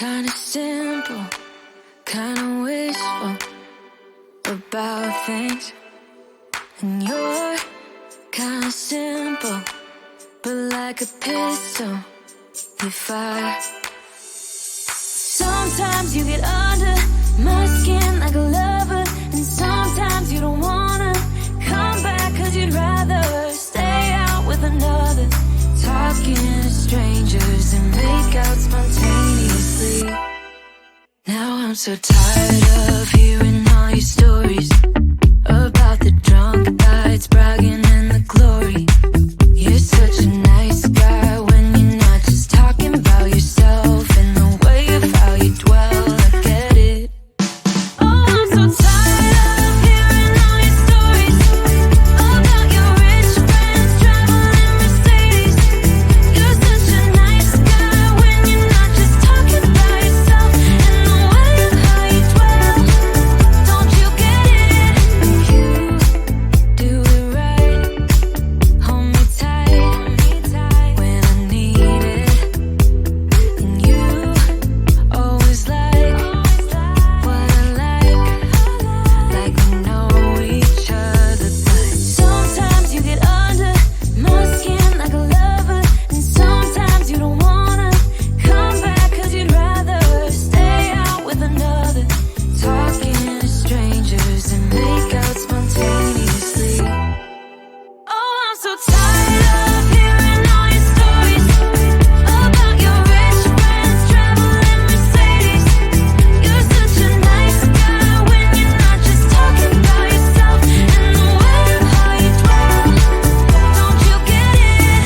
Kinda simple, kinda wishful about things. And you're kinda simple, but like a pistol, you fire. Sometimes you get under my skin like a lover, and sometimes you don't wanna come back 'cause you'd rather stay out with another. Talking to strangers and make out spontaneously. Now I'm so tired of hearing all your stories about the drunk nights, bragging in the glory. You're such a nice guy when you're not just talking about yourself and the way of how you dwell. I get it. Oh, I'm so tired of hearing all your stories about your rich friends traveling Mercedes. You're such a nice guy when you're not just talking about yourself and the way of how you dwell. Don't you get it? You do it right. Hold me tight when I need it. And you always like what I like we know each other. But sometimes you get under my skin like a lover, and sometimes you don't wanna come back 'cause you'd rather stay out with another. Talking to strangers and make out spontaneously. Oh, I'm so tired of hearing all your stories about your rich friends traveling Mercedes. You're such a nice guy when you're not just talking about yourself and the way of how you dwell. Don't you get it?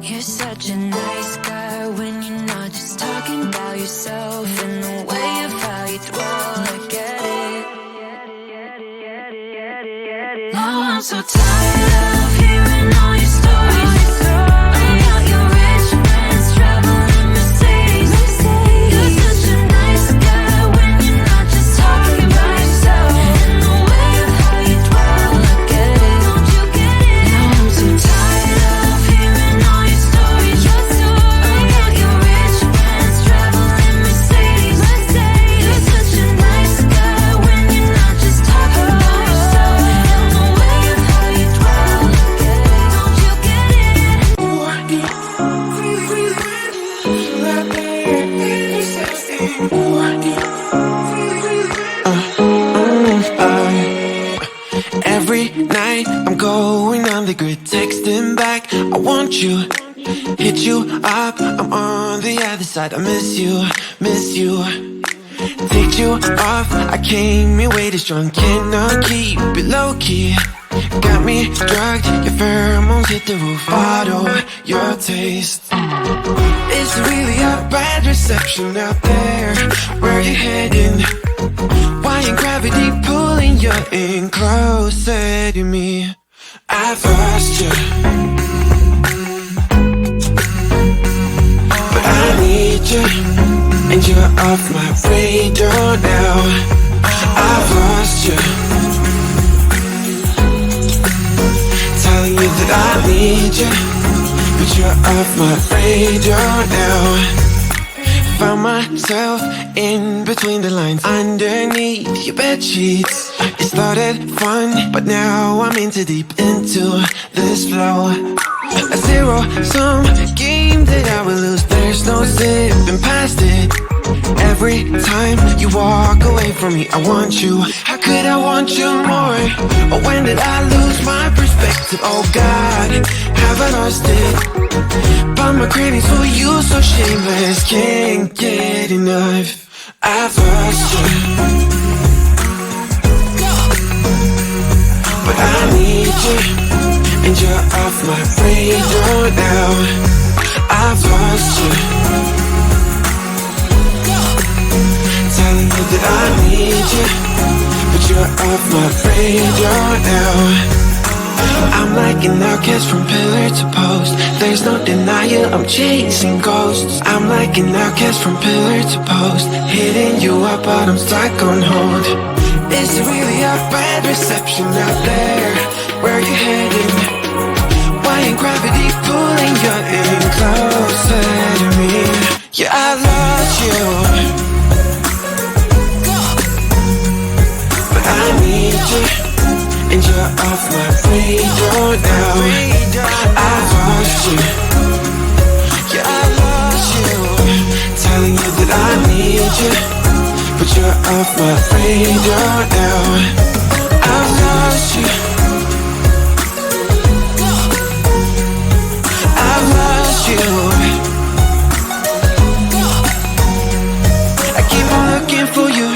You're such a nice guy when you're not just talking about yourself and the way of how you dwell. I get it. Now I'm so tired of hearing all your stories about your rich friends traveling Mercedes. You're such a nice guy when you're not just talking about yourself and the way of how you dwell. I get it. Don't you get it? Now I'm so tired of hearing all your stories about your rich friends traveling Mercedes. You're such a nice guy when you're not just talking about yourself and the way of how you dwell. I get it. Don't you get it? Every night I'm going on the grid, texting back, I want you, hit you up, I'm on the other side, I miss you. Take you off, I came here way too strong, cannot keep it low key. Got me drugged, your pheromones hit the roof, auto, your taste. It's really a bad reception out there, where you heading? Why ain't gravity pulling you in closer to me? I've lost you, but I need you, and you're off my radar now. I've lost you, telling you that I need you, but you're off my radar now. Found myself in between the lines, underneath your bed sheets. It started fun, but now I'm in too deep into this flow. A zero-sum game that I will lose, there's no zipping past it. Every time you walk away from me, I want you. How could I want you more? Or when did I lose my perspective? Oh God, have I lost it? But my cravings for you so shameless, can't get enough. I've lost you, but I need you, and you're off my radar now. I've lost you, telling you that I need you, but you're off my radar now. I'm like an outcast from pillar to post, there's no denial, I'm chasing ghosts. I'm like an outcast from pillar to post, hitting you up but I'm stuck on hold. It's really a bad reception out there, where you headed? now. I've lost you. Yeah, I lost you. Telling you that I need you, but you're off my radar now. I've lost you. I've lost you. I keep on looking for you.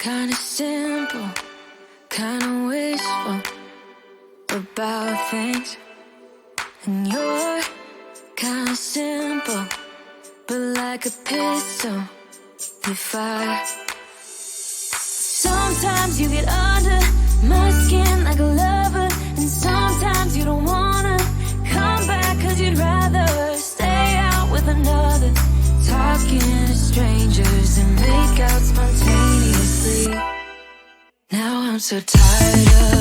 Kinda simple, kinda wishful about things. And you're kinda simple, but like a pistol, you fire. Sometimes you get under my skin like a lover, and sometimes you don't wanna come back 'cause you'd rather stay out with another. Talking to strangers and make out spontaneously. Now I'm so tired of